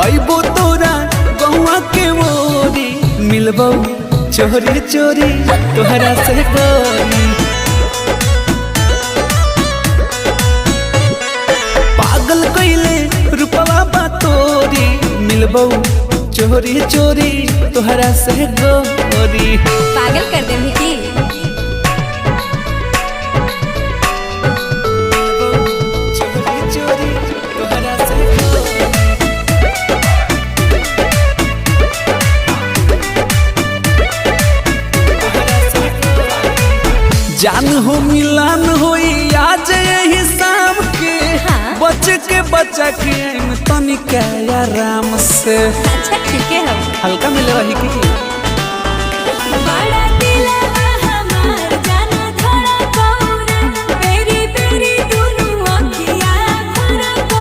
अइबो तोरा गौआ के ओरी मिलबो चोरी चोरी तोहरा से गोरी। पागल कइले रूपवा बा तोरी मिलबो चोरी चोरी तोहरा से गोरी। पागल कर दे की चोरी चोरी तोहरा से गोरी। जान हो मिलान होई आज यही शाम के। हाँ। बच के बचा के तनिका आराम से। अच्छा ठीक है हम हल्का मिले रही की